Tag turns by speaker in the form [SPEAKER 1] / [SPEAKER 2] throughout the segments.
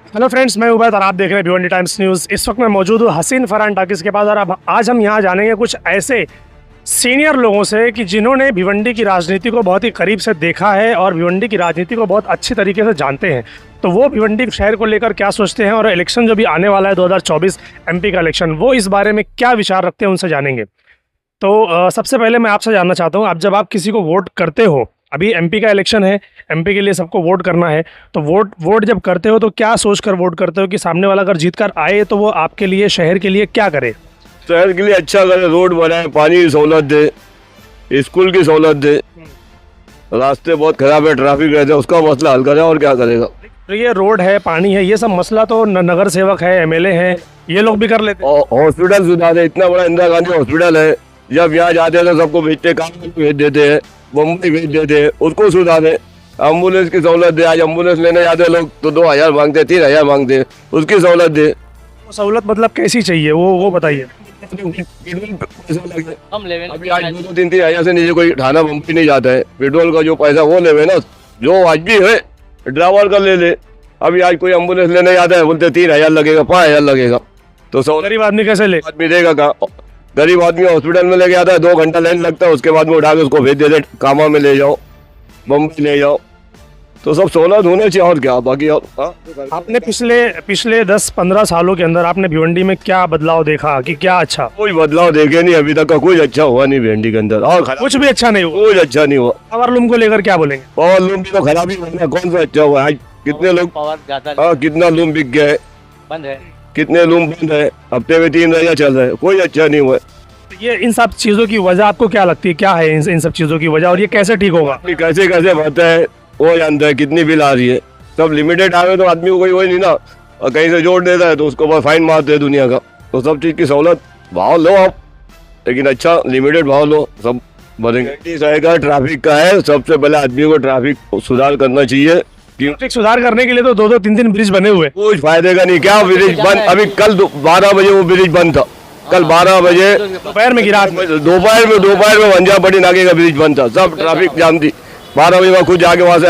[SPEAKER 1] Hello friends, मैं उबैद और आप देख रहे हैं भिवंडी टाइम्स न्यूज़। इस वक्त मैं मौजूद हूँ हसीन फरहान टाकिज़ के पास और अब आज हम यहाँ जानेंगे कुछ ऐसे सीनियर लोगों से कि जिन्होंने भिवंडी की राजनीति को बहुत ही करीब से देखा है और भिवंडी की राजनीति को बहुत अच्छी तरीके से जानते हैं। तो वो भिवंडी शहर को लेकर क्या सोचते हैं और इलेक्शन जो भी आने वाला है 2024 एमपी का इलेक्शन, वो इस बारे में क्या विचार रखते हैं, उनसे जानेंगे। तो सबसे पहले मैं आपसे जानना चाहता हूँ, आप जब आप किसी को वोट करते हो, अभी एमपी का इलेक्शन है, एमपी के लिए सबको वोट करना है, तो वोट जब करते हो तो क्या सोचकर वोट करते हो कि सामने वाला अगर जीत कर आए तो वो आपके लिए, शहर के लिए क्या करे?
[SPEAKER 2] शहर के लिए अच्छा करे, रोड बनाए, पानी की सहूलत दे, स्कूल की सहूलत दे। रास्ते बहुत खराब है, ट्रैफिक रहता है, उसका मसला हल करे और क्या करेगा।
[SPEAKER 1] तो ये रोड है, पानी है, ये सब मसला तो नगर सेवक है, एमएलए हैं, ये लोग भी कर लेते हैं।
[SPEAKER 2] हॉस्पिटल सुधारे, इतना बड़ा इंदिरा गांधी हॉस्पिटल है, जब यहाँ जाते हैं तो सबको भेजते, काम भेज देते हैं, मुंबई भेज देते हैं, उसको सुधारे। एम्बुलेंस की सहूलत दे, आज एम्बुलेंस लेने जाते हैं लोग तो 2000 मांगते, 3000 मांगते, उसकी सहूलत दे।
[SPEAKER 1] सहूलत मतलब कैसी चाहिए वो बताइए।
[SPEAKER 2] अभी आज 2-3 हजार से नीचे कोई थाना मुंबई नहीं जाता है, पेट्रोल का जो पैसा वो ले ना, जो वाजबी है ड्राइवर का ले ले। अभी आज कोई एम्बुलेंस लेने जाता है, बोलते 3000 लगेगा, 5000 लगेगा, तो
[SPEAKER 1] गरीब आदमी कैसे ले?
[SPEAKER 2] आदमी देगा कहाँ? गरीब आदमी हॉस्पिटल में लेके आता है, 2 घंटा लाइन लगता है, उसके बाद में उठा के उसको भेज देते, कामा में ले जाओ, मुंबई ले जाओ। तो सब सहूलत होने चाहिए और क्या, बाकी और
[SPEAKER 1] आपने पिछले 10-15 सालों के अंदर आपने भिवंडी में क्या बदलाव देखा कि क्या अच्छा?
[SPEAKER 2] कोई बदलाव देखे नहीं अभी तक का, कुछ अच्छा हुआ नहीं भिवंडी के अंदर, और
[SPEAKER 1] कुछ भी अच्छा नहीं हुआ।
[SPEAKER 2] कुछ अच्छा नहीं हुआ।
[SPEAKER 1] पावर लूम को लेकर क्या बोलेंगे?
[SPEAKER 2] पावर लूम भी तो खराब ही हुआ, कौन सा अच्छा हुआ? आज कितने लोग, कितना लूम बिक गया है,
[SPEAKER 3] बंद है,
[SPEAKER 2] कितने लूम बंद है, हफ्ते में 3 रैया चल रहा है, कोई अच्छा नहीं हुआ।
[SPEAKER 1] ये इन सब चीज़ों की वजह आपको क्या लगती है, क्या है इन सब चीज़ों की वजह और ये कैसे ठीक होगा?
[SPEAKER 2] कैसे कैसे बढ़ता है वो जानता है, कितनी बिल आ रही है, सब लिमिटेड आ रहे तो आदमी को कोई वही नहीं ना, और कहीं से जोड़ देता है तो उसको बस फाइन मारते हैं दुनिया का। तो सब चीज़ की सहूलत भाव लो आप, लेकिन अच्छा लिमिटेड भाव लो, सब बढ़ेंगे। शहर का ट्रैफिक का है, सबसे पहले आदमी को ट्रैफिक सुधार करना चाहिए।
[SPEAKER 1] ट्रैफिक सुधार करने के लिए तो 2-2, 3-3 ब्रिज बने हुए,
[SPEAKER 2] कुछ फायदे का नहीं। क्या ब्रिज बंद? अभी कल 12 बजे वो ब्रिज बंद था, कल 12 बजे
[SPEAKER 1] दोपहर में गिरा,
[SPEAKER 2] दोपहर में वंजापट्टी नाके का ब्रिज बंद था, सब ट्रैफिक जाम थी। 12 बजे खुद जाके वहाँ से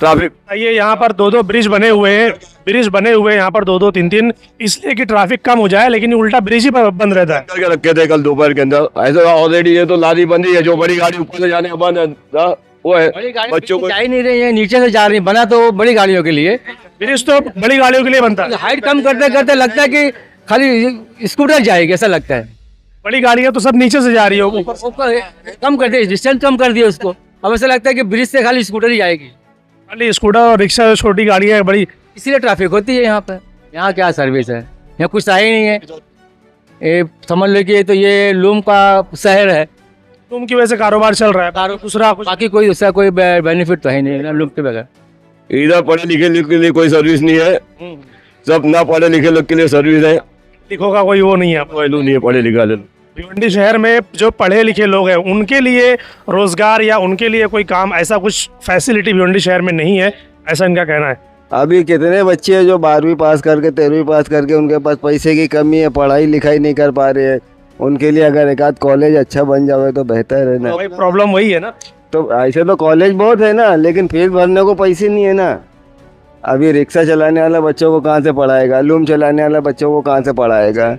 [SPEAKER 2] ट्रैफिक।
[SPEAKER 1] ये यहाँ पर 2-2 ब्रिज बने हुए हैं, यहाँ पर 2-2, 3-3, इसलिए कि ट्रैफिक कम हो जाए, लेकिन उल्टा ब्रिज ही बंद रहता है।
[SPEAKER 2] करके रखे थे कल दोपहर के अंदर, ऐसे ऑलरेडी ये तो लारी बंदी है, जो बड़ी गाड़ी ऊपर से जाने बंद है, वो है, बच्चों को
[SPEAKER 3] जा ही नहीं रही है, नीचे से जा रही, बना तो बड़ी गाड़ियों के लिए,
[SPEAKER 1] ब्रिज तो बड़ी गाड़ियों के लिए बनता है।
[SPEAKER 3] हाइट कम करते करते लगता है कि खाली स्कूटर जाएगी, ऐसा लगता है।
[SPEAKER 1] बड़ी गाड़ियां तो सब नीचे से जा रही हो,
[SPEAKER 3] ऊपर कम कर दिया, डिस्टेंस कम कर दिया उसको, अब ऐसा लगता है कि ब्रिज से खाली स्कूटर ही जाएगी,
[SPEAKER 1] खाली स्कूटर और रिक्शा, छोटी गाड़ियां बड़ी,
[SPEAKER 3] इसीलिए ट्रैफिक होती है यहाँ पर। यहाँ क्या सर्विस है, यहाँ कुछ है ही नहीं है। ये समझ लो कि तो ये लूम का शहर है,
[SPEAKER 1] तुम की वजह से कारोबार चल रहा है, दूसरा कुछ
[SPEAKER 3] बाकी कोई उसका कोई बेनिफिट तो है नहीं लूम के बगैर।
[SPEAKER 2] इधर पढ़े लिखे लोग के लिए कोई सर्विस नहीं है, सब ना पढ़े लिखे लोग के लिए सर्विस है,
[SPEAKER 1] लिखो का कोई वो नहीं है।
[SPEAKER 2] वैल्यू नहीं है पढ़े लिखा लोग।
[SPEAKER 1] भिवंडी शहर में जो पढ़े लिखे लोग हैं उनके लिए रोजगार या उनके लिए कोई काम, ऐसा कुछ फैसिलिटी भिवंडी शहर में नहीं है, ऐसा इनका कहना है।
[SPEAKER 4] अभी कितने बच्चे हैं जो 12वीं पास करके 13वीं पास करके उनके पास पैसे की कमी है, पढ़ाई लिखाई नहीं कर पा रहे हैं, उनके लिए अगर एक आध कॉलेज अच्छा बन जाए तो बेहतर है ना।
[SPEAKER 1] प्रॉब्लम वही है ना,
[SPEAKER 4] तो ऐसे तो कॉलेज बहुत है ना, लेकिन फीस भरने को पैसे नहीं है ना। अभी रिक्शा चलाने वाला बच्चों को कहाँ से पढ़ाएगा, लूम चलाने वाला बच्चों को कहाँ से पढ़ाएगा।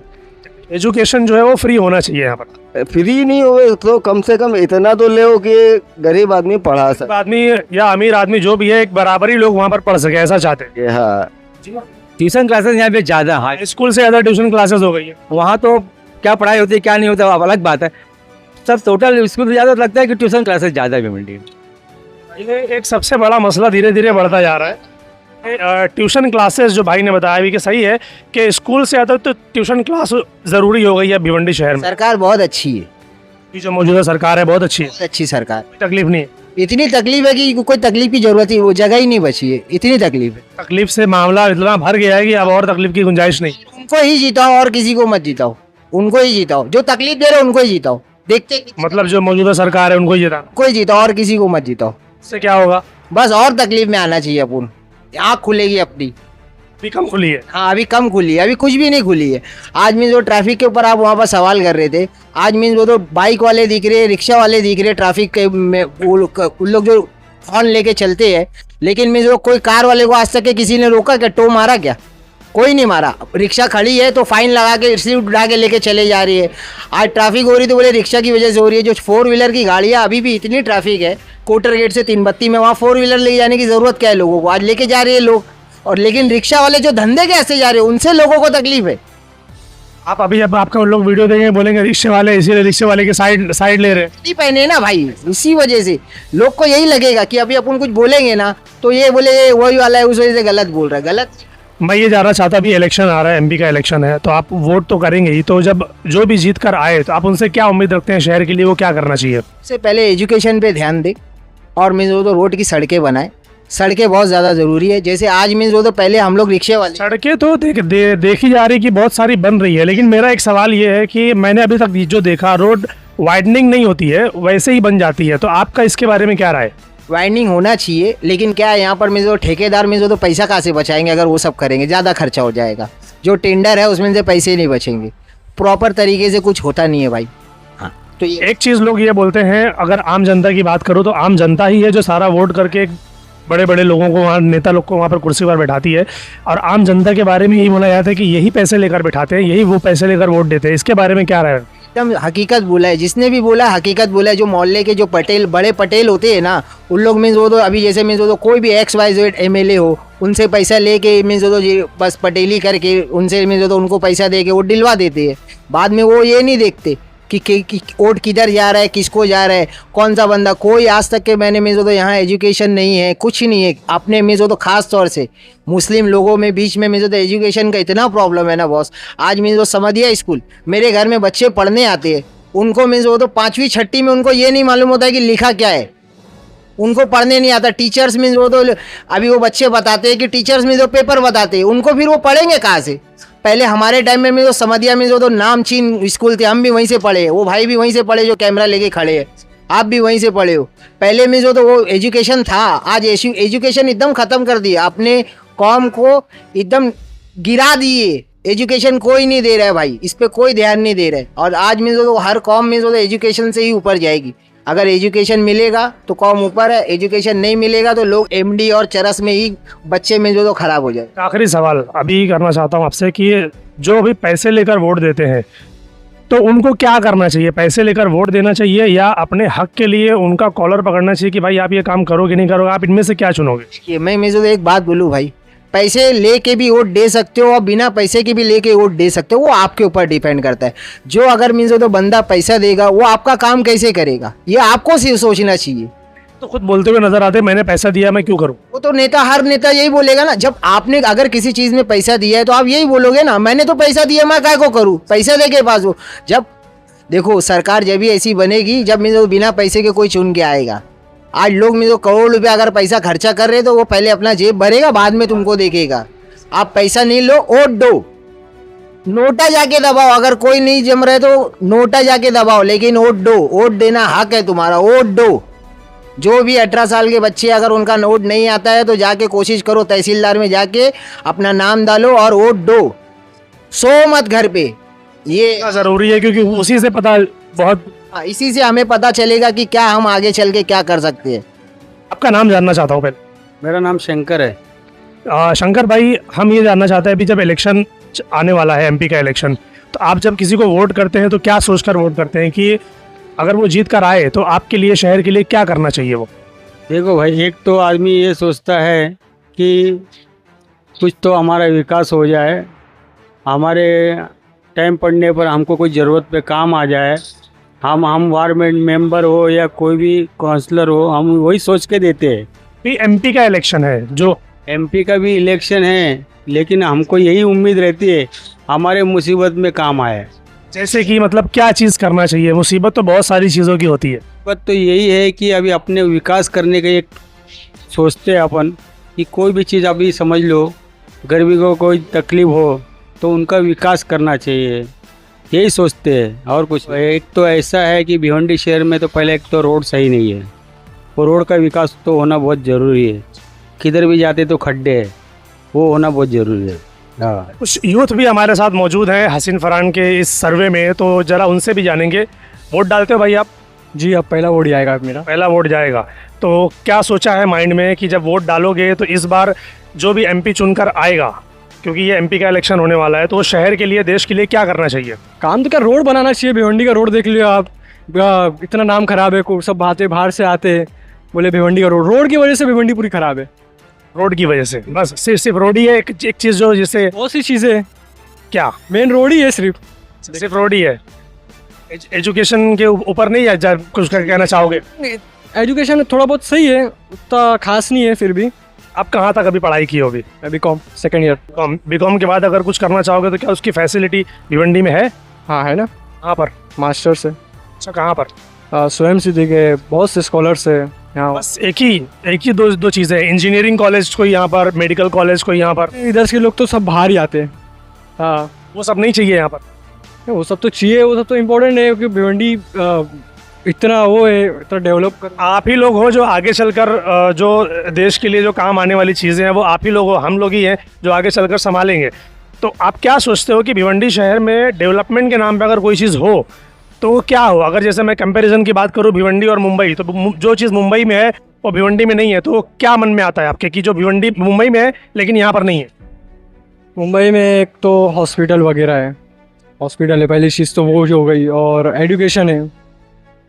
[SPEAKER 1] एजुकेशन जो है वो फ्री होना चाहिए यहाँ पर।
[SPEAKER 4] फ्री नहीं हो तो कम से कम इतना तो ले कि गरीब आदमी पढ़ा सके,
[SPEAKER 1] आदमी या अमीर आदमी जो भी है एक बराबरी लोग वहाँ पर पढ़ सके, ऐसा चाहते हैं।
[SPEAKER 4] हाँ,
[SPEAKER 3] ट्यूशन क्लासेस यहाँ पे ज़्यादा है,
[SPEAKER 1] स्कूल से ज़्यादा ट्यूशन क्लासेस हो गई है।
[SPEAKER 3] वहाँ तो क्या पढ़ाई होती है क्या नहीं होता अब अलग बात है, सब टोटल स्कूल से ज़्यादा लगता है कि ट्यूशन क्लासेस ज़्यादा है भिवंडी में।
[SPEAKER 1] ये एक सबसे बड़ा मसला धीरे धीरे बढ़ता जा रहा है। ट्यूशन क्लासेस जो भाई ने बताया भी कि सही है कि स्कूल से ज़्यादा तो ट्यूशन क्लास ज़रूरी हो गई है भिवंडी शहर में।
[SPEAKER 5] सरकार बहुत अच्छी है,
[SPEAKER 1] ये जो मौजूदा सरकार है बहुत अच्छी है,
[SPEAKER 5] बहुत अच्छी सरकार।
[SPEAKER 1] कोई तकलीफ नहीं है।
[SPEAKER 5] इतनी तकलीफ है कि कोई तकलीफ की जरूरत ही, वो जगह ही नहीं बची है, इतनी तकलीफ है।
[SPEAKER 1] तकलीफ से मामला इतना भर गया है कि अब और तकलीफ की गुंजाइश नहीं।
[SPEAKER 5] उनको ही जीताओ और किसी को मत जीताओ, उनको ही जीताओ, जो तकलीफ दे रहे उनको ही जीताओ। देखते
[SPEAKER 1] मतलब जो मौजूदा सरकार है उनको जिताना,
[SPEAKER 5] कोई जीताओ और किसी को मत जीताओ,
[SPEAKER 1] इससे क्या होगा?
[SPEAKER 5] बस और तकलीफ में आना चाहिए अपन, आँख खुलेगी अपनी।
[SPEAKER 1] अभी कम खुली है।
[SPEAKER 5] हाँ अभी कम खुली है, अभी कुछ भी नहीं खुली है। आज मीन्स वो ट्रैफिक के ऊपर आप वहाँ पर सवाल कर रहे थे, आज मीन्स वो तो बाइक वाले दिख रहे, रिक्शा वाले दिख रहे ट्रैफिक के में, वो लोग जो हॉर्न लेके चलते हैं, लेकिन मीन्स वो कोई कार वाले को आज तक के किसी ने रोका क्या, टो मारा क्या? कोई नहीं मारा। रिक्शा खड़ी है तो फाइन लगा के रिसीट उठा के लेके चले जा रही है। आज ट्रैफिक हो रही तो बोले रिक्शा की वजह से हो रही है। जो 4 व्हीलर की गाड़ियाँ अभी भी इतनी ट्रैफिक है कोटर गेट से 3 बत्ती में, वहाँ 4 व्हीलर ले जाने की ज़रूरत क्या है लोगों को? आज लेके जा रहे हैं लोग। और लेकिन रिक्शा वाले जो धंधे के ऐसे जा रहे हैं उनसे लोगों को तकलीफ है।
[SPEAKER 1] आप अभी जब आपका उन लोग वीडियो देंगे बोलेंगे रिक्शे वाले, इसीलिए रिक्शे वाले की साइड ले रहे हैं।
[SPEAKER 5] नहीं पहने ना भाई, इसी वजह से लोग को यही लगेगा कि अभी अपन कुछ बोलेंगे ना तो ये बोले ये वही वाला है, उस वजह से गलत बोल रहा है। गलत
[SPEAKER 1] मैं ये जानना चाहता, अभी इलेक्शन आ रहा है, एमपी का इलेक्शन है, तो आप वोट तो करेंगे ही, तो जब जो भी जीत कर आए तो आप उनसे क्या उम्मीद रखते हैं शहर के लिए, वो क्या करना चाहिए?
[SPEAKER 5] सबसे पहले एजुकेशन पे ध्यान दे और मीन्स वो तो रोड की सड़कें बनाए। सड़कें बहुत ज़्यादा ज़रूरी है। जैसे आज मीन्स वो तो पहले हम लोग रिक्शे वाले
[SPEAKER 1] सड़कें तो देखी जा रही कि बहुत सारी बन रही है, लेकिन मेरा एक सवाल ये है कि मैंने अभी तक जो देखा रोड वाइडनिंग नहीं होती है, वैसे ही बन जाती है, तो आपका इसके बारे में क्या राय?
[SPEAKER 5] वाइंडिंग होना चाहिए, लेकिन क्या है यहाँ पर मीन्स वो ठेकेदार मीन्स वो तो पैसा कहाँ से बचाएंगे? अगर वो सब करेंगे ज़्यादा खर्चा हो जाएगा। जो टेंडर है उसमें से पैसे नहीं बचेंगे। प्रॉपर तरीके से कुछ होता नहीं है भाई। हाँ, तो ये
[SPEAKER 1] एक चीज़ लोग ये बोलते हैं, अगर आम जनता की बात करो तो आम जनता ही है जो सारा वोट करके बड़े बड़े लोगों को, वहाँ नेता लोग को वहाँ पर कुर्सी पर बैठाती है, और आम जनता के बारे में यही बोला जाता है कि यही पैसे लेकर बैठाते हैं, यही वो पैसे लेकर वोट देते हैं। इसके बारे में क्या राय है?
[SPEAKER 5] एकदम हकीकत बोला है। जिसने भी बोला है हकीकत बोला है। जो मोहल्ले के जो पटेल बड़े पटेल होते हैं ना, उन लोग मीन्स वो तो अभी जैसे मीन्स वो तो कोई भी XYZ MLA हो, उनसे पैसा लेके मीन्स वो तो ये बस पटेली करके उनसे मीन्स वो तो उनको पैसा दे के वो दिलवा देते हैं। बाद में वो ये नहीं देखते कि वोट किधर जा रहा है, किसको जा रहा है, कौन सा बंदा। कोई आज तक के मैंने मीन्स वो तो यहाँ एजुकेशन नहीं है, कुछ ही नहीं है। अपने मीन्स वो तो खास तौर से मुस्लिम लोगों में बीच में मीन्स वो तो एजुकेशन का इतना प्रॉब्लम है ना बॉस। आज मीन्स वो समझिए स्कूल, मेरे घर में बच्चे पढ़ने आते हैं, उनको मीन्स वो तो 5वीं 6वीं में उनको ये नहीं मालूम होता है कि लिखा क्या है। उनको पढ़ने नहीं आता। टीचर्स मीन्स वो तो अभी वो बच्चे बताते हैं कि टीचर्स मीन्स वो पेपर बताते हैं, उनको फिर वो पढ़ेंगे कहाँ से? पहले हमारे टाइम में मीन्स वो समझिया मीन्स वो तो नामचीन स्कूल थे, हम भी वहीं से पढ़े, वो भाई भी वहीं से पढ़े जो कैमरा लेके खड़े हैं, आप भी वहीं से पढ़े हो। पहले मीन्स वो तो वो एजुकेशन था। आज एजुकेशन एकदम ख़त्म कर दिया, अपने कौम को एकदम गिरा दिए। एजुकेशन कोई नहीं दे रहा है भाई, इस पर कोई ध्यान नहीं दे रहा है। और आज मीन्स वो तो हर कौम मीन्स वो तो एजुकेशन से ही ऊपर जाएगी। अगर एजुकेशन मिलेगा तो कौम ऊपर है, एजुकेशन नहीं मिलेगा तो लोग MD और चरस में ही बच्चे में जो तो खराब हो जाए।
[SPEAKER 1] आखिरी सवाल अभी करना चाहता हूँ आपसे कि जो अभी पैसे लेकर वोट देते हैं तो उनको क्या करना चाहिए? पैसे लेकर वोट देना चाहिए या अपने हक के लिए उनका कॉलर पकड़ना चाहिए कि भाई आप ये काम करो कि नहीं करोगे? आप इनमें से क्या चुनोगे?
[SPEAKER 5] कि मैं जो एक बात बोलूँ भाई, पैसे लेके भी वोट दे सकते हो और बिना पैसे के भी लेके वोट दे सकते हो, वो आपके ऊपर डिपेंड करता है। जो अगर मीन्स तो बंदा पैसा देगा वो आपका काम कैसे करेगा, ये आपको सिर्फ सोचना चाहिए।
[SPEAKER 1] तो खुद बोलते हुए नजर आते मैंने पैसा दिया मैं क्यों करूं?
[SPEAKER 5] वो तो नेता, हर नेता यही बोलेगा ना। जब आपने अगर किसी चीज़ में पैसा दिया है तो आप यही बोलोगे ना, मैंने तो पैसा दिया, मैं काय को करूँ, पैसा दे के पास हो। जब देखो सरकार जब भी ऐसी बनेगी जब मीन्स बिना पैसे के कोई चुन के आएगा। आज लोग मीन्स करोड़ रुपया अगर पैसा खर्चा कर रहे तो वो पहले अपना जेब भरेगा, बाद में तुमको देखेगा। आप पैसा नहीं लो, वोट दो, नोटा जाके दबाओ। अगर कोई नहीं जम रहे तो नोटा जाके दबाओ, लेकिन वोट दो। वोट देना हक है तुम्हारा, वोट दो। जो भी 18 साल के बच्चे अगर उनका नोट नहीं आता है तो जाके कोशिश करो तहसीलदार में जाके अपना नाम डालो और वोट दो। सो मत घर पे, ये
[SPEAKER 1] जरूरी है क्योंकि उसी से पता बहुत।
[SPEAKER 5] इसी से हमें पता चलेगा कि क्या हम आगे चल के क्या कर सकते हैं।
[SPEAKER 1] आपका नाम जानना चाहता हूँ पहले।
[SPEAKER 3] मेरा नाम शंकर है।
[SPEAKER 1] शंकर भाई, हम ये जानना चाहते हैं अभी जब इलेक्शन आने वाला है, एमपी का इलेक्शन, तो आप जब किसी को वोट करते हैं तो क्या सोचकर वोट करते हैं कि अगर वो जीत कर आए तो आपके लिए, शहर के लिए क्या करना चाहिए? वो
[SPEAKER 6] देखो भाई, एक तो आदमी ये सोचता है कि कुछ तो हमारा विकास हो जाए, हमारे टाइम पड़ने पर हमको कोई ज़रूरत पे काम आ जाए, हम वार्ड मेंबर हो या कोई भी काउंसलर हो, हम वही सोच के देते हैं।
[SPEAKER 1] भी एमपी का इलेक्शन है, जो
[SPEAKER 6] एमपी का भी इलेक्शन है, लेकिन हमको यही उम्मीद रहती है हमारे मुसीबत में काम आए।
[SPEAKER 1] जैसे कि मतलब क्या चीज़ करना चाहिए? मुसीबत तो बहुत सारी चीज़ों की होती है।
[SPEAKER 6] बात तो यही है कि अभी अपने विकास करने का एक सोचते हैं अपन कि कोई भी चीज़ अभी समझ लो, गरीबी को कोई तकलीफ हो तो उनका विकास करना चाहिए, यही सोचते हैं और कुछ। एक तो ऐसा है कि भिवंडी शहर में तो पहले एक तो रोड सही नहीं है, वो रोड का विकास तो होना बहुत ज़रूरी है। किधर भी जाते तो खड्डे है, वो होना बहुत ज़रूरी है। हाँ,
[SPEAKER 1] कुछ यूथ भी हमारे साथ मौजूद हैं हसीन फरहान के इस सर्वे में, तो ज़रा उनसे भी जानेंगे। वोट डालते हो भाई आप?
[SPEAKER 3] जी, अब पहला वोट जाएगा मेरा।
[SPEAKER 1] पहला वोट जाएगा, तो क्या सोचा है माइंड में कि जब वोट डालोगे तो इस बार जो भी एमपी चुनकर आएगा क्योंकि ये एमपी का इलेक्शन होने वाला है, तो शहर के लिए, देश के लिए क्या करना चाहिए?
[SPEAKER 7] काम तो क्या, रोड बनाना चाहिए। भिवंडी का रोड देख लियो आप, इतना नाम खराब है, सब बाहर से आते हैं, बोले भिवंडी का रोड की वजह से भिवंडी पूरी खराब है।
[SPEAKER 1] रोड की वजह से बस सिर्फ रोड ही है एक चीज़ जो जिससे
[SPEAKER 7] बहुत सी चीज़ें हैं,
[SPEAKER 1] क्या
[SPEAKER 7] मेन रोड ही है
[SPEAKER 1] सिर्फ रोड ही है? एजुकेशन के ऊपर नहीं है, कुछ कहना चाहोगे?
[SPEAKER 7] एजुकेशन थोड़ा बहुत सही है, उतना खास नहीं है फिर भी।
[SPEAKER 1] आप कहाँ तक अभी पढ़ाई की हो? अभी
[SPEAKER 7] मैं बीकॉम सेकेंड ईयर।
[SPEAKER 1] बीकॉम के बाद अगर कुछ करना चाहोगे तो क्या उसकी फैसिलिटी भिवंडी में है?
[SPEAKER 7] हाँ है ना,
[SPEAKER 1] कहाँ पर?
[SPEAKER 7] मास्टर्स है।
[SPEAKER 1] अच्छा, कहाँ पर?
[SPEAKER 7] स्वयं सिद्धि के बहुत से स्कॉलर्स है यहाँ।
[SPEAKER 1] बस एक ही दो चीज़ें, इंजीनियरिंग कॉलेज कोई यहाँ पर, मेडिकल कॉलेज कोई यहाँ पर?
[SPEAKER 7] इधर के लोग तो सब बाहर ही आते हैं। हाँ,
[SPEAKER 1] वो सब नहीं चाहिए यहाँ पर?
[SPEAKER 7] वो सब तो चाहिए, वो सब तो इम्पोर्टेंट है, क्योंकि भिवंडी इतना वो है, इतना डेवलप कर।
[SPEAKER 1] आप ही लोग हो जो आगे चलकर जो देश के लिए जो काम आने वाली चीज़ें हैं वो आप ही लोग हो, हम लोग ही हैं जो आगे चलकर संभालेंगे। तो आप क्या सोचते हो कि भिवंडी शहर में डेवलपमेंट के नाम पे अगर कोई चीज़ हो तो वो क्या हो? अगर जैसे मैं कंपैरिजन की बात करूँ भिवंडी और मुंबई, तो जो चीज़ मुंबई में है वो भिवंडी में नहीं है, तो क्या मन में आता है आपके कि जो भिवंडी मुंबई में है लेकिन यहाँ पर नहीं है?
[SPEAKER 7] मुंबई में एक तो हॉस्पिटल वगैरह है, हॉस्पिटल है पहली चीज़ तो वो जो हो गई, और एजुकेशन है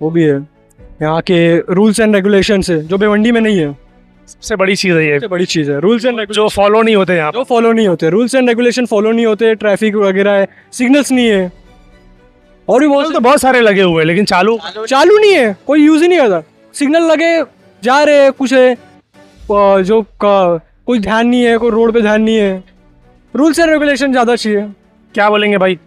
[SPEAKER 7] वो भी है। यहाँ के रूल्स एंड रेगुलेशंस है जो भिवंडी में नहीं है,
[SPEAKER 1] सबसे बड़ी चीज़ है ये,
[SPEAKER 7] सबसे बड़ी चीज़ है। रूल्स एंड
[SPEAKER 1] जो फॉलो नहीं होते यहाँ पर।
[SPEAKER 7] जो फॉलो नहीं होते, रूल्स एंड रेगुलेशन फॉलो नहीं होते, ट्रैफिक वगैरह है, सिग्नल्स नहीं है, और भी
[SPEAKER 1] तो बहुत सारे लगे हुए हैं लेकिन चालू
[SPEAKER 7] नहीं है, कोई यूज़ ही नहीं होता। सिग्नल लगे जा रहे हैं, कुछ है कोई ध्यान नहीं है, कोई रोड पे ध्यान नहीं है। रूल्स एंड रेगुलेशन ज़्यादा चाहिए।
[SPEAKER 1] क्या बोलेंगे भाई?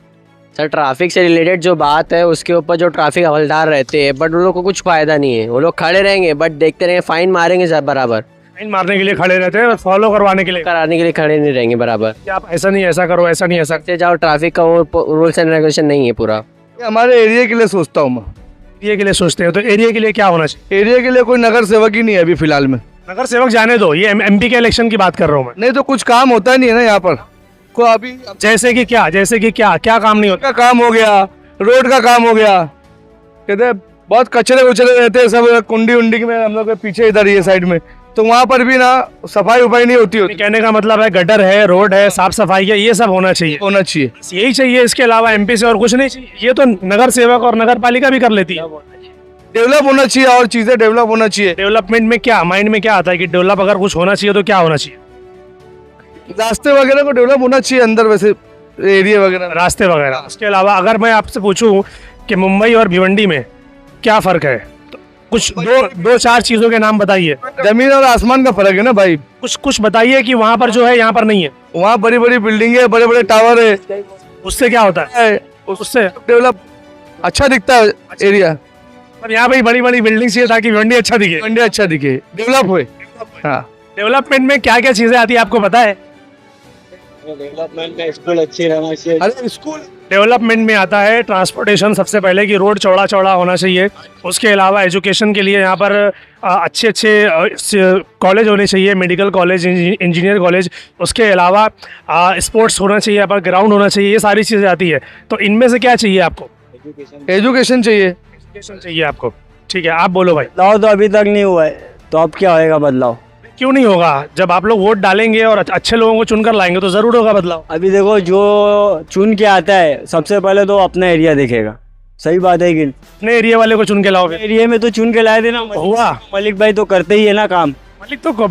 [SPEAKER 8] सर ट्रैफिक से रिलेटेड जो बात है उसके ऊपर जो ट्रैफिक हवलदार रहते हैं, बट उन लोग को कुछ फ़ायदा नहीं है। वो लोग खड़े रहेंगे बट देखते रहेंगे, फाइन मारेंगे सब बराबर,
[SPEAKER 1] फाइन मारने के लिए खड़े रहते हैं, फॉलो करवाने के लिए
[SPEAKER 8] कराने के लिए खड़े नहीं रहेंगे बराबर।
[SPEAKER 1] कि आप ऐसा नहीं ऐसा करो, ऐसा नहीं ऐसा।
[SPEAKER 8] से जाओ, ट्रैफिक का वो रूल्स एंड रेगुलेशन नहीं है पूरा।
[SPEAKER 4] हमारे एरिया के लिए सोचता हूँ मैं।
[SPEAKER 1] एरिया के लिए सोचते हैं तो एरिया के लिए क्या होना चाहिए?
[SPEAKER 4] एरिया के लिए कोई नगर सेवक ही नहीं है अभी फिलहाल में।
[SPEAKER 1] नगर सेवक जाने दो, ये एमपी के इलेक्शन की बात कर रहा हूँ मैं।
[SPEAKER 4] नहीं तो कुछ काम होता नहीं है ना यहाँ पर को अभी।
[SPEAKER 1] जैसे कि क्या काम नहीं होता?
[SPEAKER 4] का काम हो गया, रोड का काम हो गया, कहते हैं बहुत कचरे उचरे रहते हैं सब कुंडी उंडी में, हम लोग के पीछे इधर ये साइड में, तो वहाँ पर भी ना सफाई उफाई नहीं होती
[SPEAKER 1] कहने का मतलब है गटर है, रोड है, साफ सफाई है, ये सब होना चाहिए।
[SPEAKER 4] होना चाहिए,
[SPEAKER 1] बस यही चाहिए, इसके अलावा एमपी से और कुछ नहीं चाहिए। ये तो नगर सेवक और नगर पालिका भी कर लेती है।
[SPEAKER 4] डेवलप होना चाहिए और चीजें डेवलप होना चाहिए।
[SPEAKER 1] डेवलपमेंट में क्या माइंड में क्या आता है कि डेवलप अगर कुछ होना चाहिए तो क्या होना चाहिए?
[SPEAKER 4] रास्ते वगैरह को डेवलप होना चाहिए अंदर, वैसे एरिया वगैरह,
[SPEAKER 1] रास्ते वगैरह। उसके अलावा अगर मैं आपसे पूछूं कि मुंबई और भिवंडी में क्या फ़र्क है, तो कुछ दो चार चीज़ों के नाम बताइए।
[SPEAKER 4] जमीन और आसमान का फर्क है ना भाई।
[SPEAKER 1] कुछ बताइए कि वहाँ पर जो है यहाँ पर नहीं है।
[SPEAKER 4] वहाँ बड़ी बड़ी बिल्डिंग है, बड़े बड़े टावर है,
[SPEAKER 1] उससे क्या होता है? उससे
[SPEAKER 4] डेवलप अच्छा दिखता है एरिया।
[SPEAKER 1] पर यहाँ पे बड़ी बड़ी बिल्डिंग चाहिए ताकि भिवंडी अच्छा दिखे।
[SPEAKER 4] भिवंडी अच्छा दिखे, डेवलप हुए। हाँ,
[SPEAKER 1] डेवलपमेंट में क्या क्या चीज़ें आती है आपको पता है?
[SPEAKER 9] डेवलपमेंट में स्कूल अच्छी रहना चाहिए।
[SPEAKER 4] अरे स्कूल
[SPEAKER 1] डेवलपमेंट में आता है ट्रांसपोर्टेशन, सबसे पहले कि रोड चौड़ा होना चाहिए। उसके अलावा एजुकेशन के लिए यहाँ पर अच्छे कॉलेज होने चाहिए, मेडिकल कॉलेज, इंजीनियर कॉलेज। उसके अलावा स्पोर्ट्स होना चाहिए, यहाँ पर ग्राउंड होना चाहिए, ये सारी चीज़ें आती है। तो इनमें से क्या चाहिए आपको?
[SPEAKER 4] एजुकेशन चाहिए।
[SPEAKER 1] एजुकेशन चाहिए आपको, ठीक है। आप बोलो भाई।
[SPEAKER 3] बदलाव तो अभी तक नहीं हुआ है, तो अब क्या होएगा बदलाव?
[SPEAKER 1] क्यों नहीं होगा? जब आप लोग वोट डालेंगे और अच्छे लोगों को चुनकर लाएंगे तो ज़रूर होगा बदलाव।
[SPEAKER 3] अभी देखो, जो चुन के आता है सबसे पहले तो अपना एरिया देखेगा। सही बात है कि
[SPEAKER 1] अपने एरिया वाले को चुन के लाओगे?
[SPEAKER 3] एरिया में तो चुन के लाए थे ना,
[SPEAKER 1] हुआ।
[SPEAKER 3] मलिक भाई तो करते ही है ना काम।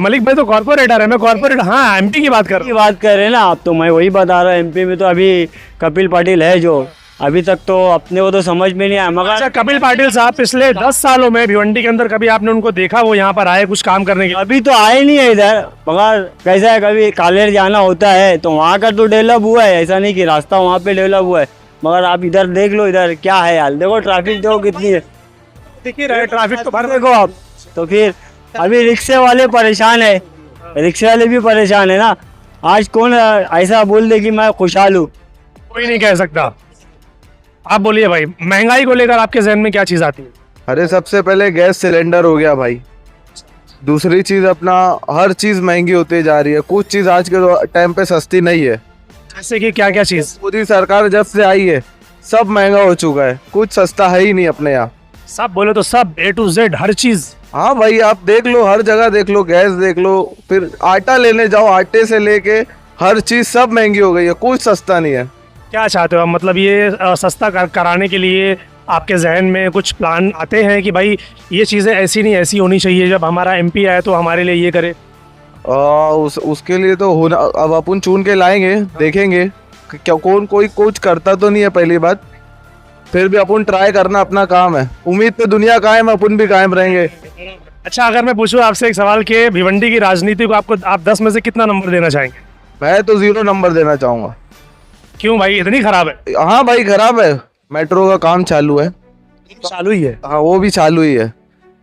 [SPEAKER 1] मलिक भाई तो कॉर्पोरेटर है, मैं कॉर्पोरेट, हाँ एमपी की बात कर रहा हूँ।
[SPEAKER 3] बात कर रहे हैं ना आप, तो मैं वही बता रहा हूँ। एमपी में तो अभी कपिल पाटिल है, जो अभी तक तो अपने को तो समझ में नहीं आया। मगर
[SPEAKER 1] अच्छा, कपिल पाटिल साहब पिछले 10 सालों में भिवंडी के अंदर कभी आपने उनको देखा वो यहाँ पर आए कुछ काम करने के लिए?
[SPEAKER 3] अभी तो आए नहीं है इधर। मगर कैसा है, कभी कालेर जाना होता है तो वहाँ का तो डेवलप हुआ है, ऐसा नहीं कि रास्ता वहाँ पे डेवलप हुआ है। मगर आप इधर देख लो, इधर क्या है यार, देखो ट्रैफिक देखो कितनी है,
[SPEAKER 1] देखिए रहे ट्रैफिक तो भर
[SPEAKER 3] देखो आप। तो फिर अभी रिक्शे वाले परेशान है, रिक्शे वाले भी परेशान है ना। आज कौन ऐसा बोल दे कि मैं खुशहाल हूँ?
[SPEAKER 1] कोई नहीं कह सकता। आप बोलिए भाई, महंगाई को लेकर आपके जहन में क्या चीज़ आती है?
[SPEAKER 4] अरे सबसे पहले गैस सिलेंडर हो गया भाई। दूसरी चीज अपना हर चीज महंगी होती जा रही है। कुछ चीज आज के टाइम पे सस्ती नहीं है।
[SPEAKER 1] जैसे कि क्या क्या चीज़?
[SPEAKER 4] मोदी सरकार जब से आई है सब महंगा हो चुका है, कुछ सस्ता है ही नहीं अपने यहाँ।
[SPEAKER 1] सब बोले तो सब, A to Z हर चीज़।
[SPEAKER 4] हाँ भाई, आप देख लो, हर जगह देख लो, गैस देख लो, फिर आटा लेने जाओ, आटे से लेके
[SPEAKER 10] हर चीज़ सब महंगी हो गई है, कुछ सस्ता नहीं है।
[SPEAKER 1] क्या चाहते हो आप? मतलब ये सस्ता कराने के लिए आपके जहन में कुछ प्लान आते हैं कि भाई ये चीज़ें ऐसी नहीं ऐसी होनी चाहिए, जब हमारा एमपी आए तो हमारे लिए ये करे?
[SPEAKER 10] उसके लिए तो होना, अब अपन चुन के लाएंगे, देखेंगे कि क्या कोई कुछ करता तो नहीं है पहली बात, फिर भी अपन ट्राई करना अपना काम है। उम्मीद पे दुनिया कायम है, अपन भी कायम रहेंगे।
[SPEAKER 1] अच्छा, अगर मैं पूछूं आपसे एक सवाल कि भिवंडी की राजनीति को आप 10 में से कितना नंबर देना चाहेंगे?
[SPEAKER 10] मैं तो 0 नंबर देना चाहूँगा।
[SPEAKER 1] क्यों भाई, इतनी खराब है?
[SPEAKER 10] हाँ भाई खराब है। मेट्रो का काम चालू है।
[SPEAKER 1] चालू ही है?
[SPEAKER 10] हाँ वो भी चालू ही है।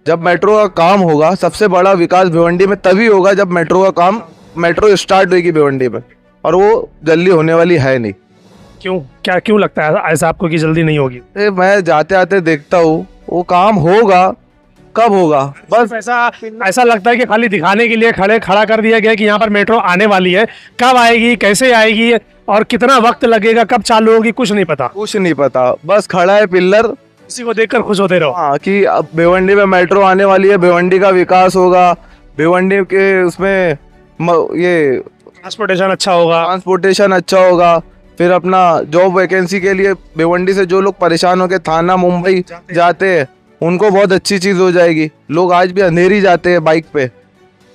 [SPEAKER 10] जब मेट्रो का काम होगा, सबसे बड़ा विकास भिवंडी में तभी होगा जब मेट्रो स्टार्ट होगी भिवंडी में, और वो जल्दी होने वाली है नहीं।
[SPEAKER 1] क्यों लगता है ऐसा आपको कि जल्दी नहीं होगी?
[SPEAKER 10] मैं जाते आते देखता हूँ, वो काम होगा, कब होगा? बस
[SPEAKER 1] ऐसा लगता है कि खाली दिखाने के लिए खड़ा कर दिया गया कि यहाँ पर मेट्रो आने वाली है, कब आएगी, कैसे आएगी और कितना वक्त लगेगा, कब चालू होगी, कुछ नहीं पता।
[SPEAKER 10] बस खड़ा है पिल्लर,
[SPEAKER 1] इसी को देखकर खुश होते रहो।
[SPEAKER 10] हाँ कि अब भिवंडी में मेट्रो आने वाली है, भिवंडी का विकास होगा, भिवंडी के उसमें ये ट्रांसपोर्टेशन अच्छा होगा। फिर अपना जॉब वैकेंसी के लिए भिवंडी से जो लोग परेशान होकर थाना मुंबई जाते हैं, उनको बहुत अच्छी चीज़ हो जाएगी। लोग आज भी अंधेरी जाते हैं बाइक पे।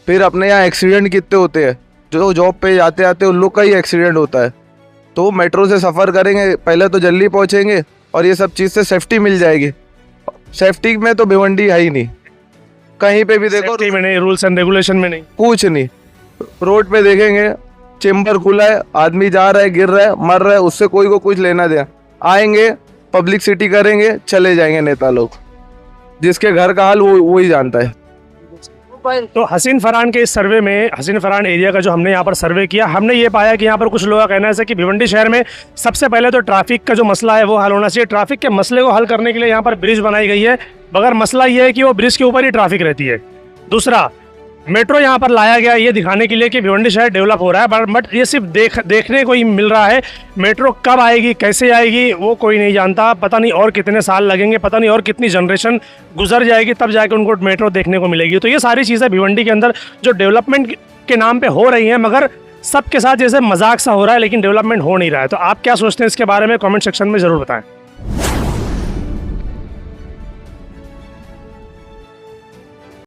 [SPEAKER 10] फिर अपने यहाँ एक्सीडेंट कितने होते हैं, जो जॉब पे जाते आते उन लोग का ही एक्सीडेंट होता है। तो मेट्रो से सफ़र करेंगे, पहले तो जल्दी पहुँचेंगे और ये सब चीज़ से सेफ्टी मिल जाएगी। सेफ्टी में तो भिवंडी है ही नहीं, कहीं पे भी देखो
[SPEAKER 1] सेफ्टी में नहीं, रूल्स एंड रेगुलेशन में नहीं,
[SPEAKER 10] कुछ नहीं। रोड पे देखेंगे चेम्बर खुला है, आदमी जा रहा है, गिर रहा है, मर रहा है, उससे कोई को कुछ लेना देना। आएंगे, पब्लिसिटी करेंगे, चले जाएंगे नेता लोग। जिसके घर का हाल वो ही जानता है।
[SPEAKER 1] तो हसीन फरहान के इस सर्वे में, हसीन फरहान एरिया का जो हमने यहाँ पर सर्वे किया, हमने ये पाया कि यहाँ पर कुछ लोगों का कहना है कि भिवंडी शहर में सबसे पहले तो ट्रैफिक का जो मसला है वो हल होना चाहिए। ट्रैफिक के मसले को हल करने के लिए यहाँ पर ब्रिज बनाई गई है, मगर मसला ये है कि वो ब्रिज के ऊपर ही ट्रैफिक रहती है। दूसरा, मेट्रो यहाँ पर लाया गया ये दिखाने के लिए कि भिवंडी शहर डेवलप हो रहा है, बट ये सिर्फ देखने को ही मिल रहा है। मेट्रो कब आएगी, कैसे आएगी, वो कोई नहीं जानता। पता नहीं और कितने साल लगेंगे, पता नहीं और कितनी जनरेशन गुजर जाएगी, तब जाकर उनको मेट्रो देखने को मिलेगी। तो ये सारी चीज़ें भिवंडी के अंदर जो डेवलपमेंट के नाम पर हो रही हैं, मगर सबके साथ जैसे मजाक सा हो रहा है, लेकिन डेवलपमेंट हो नहीं रहा है। तो आप क्या सोचते हैं इसके बारे में? कॉमेंट सेक्शन में ज़रूर बताएं।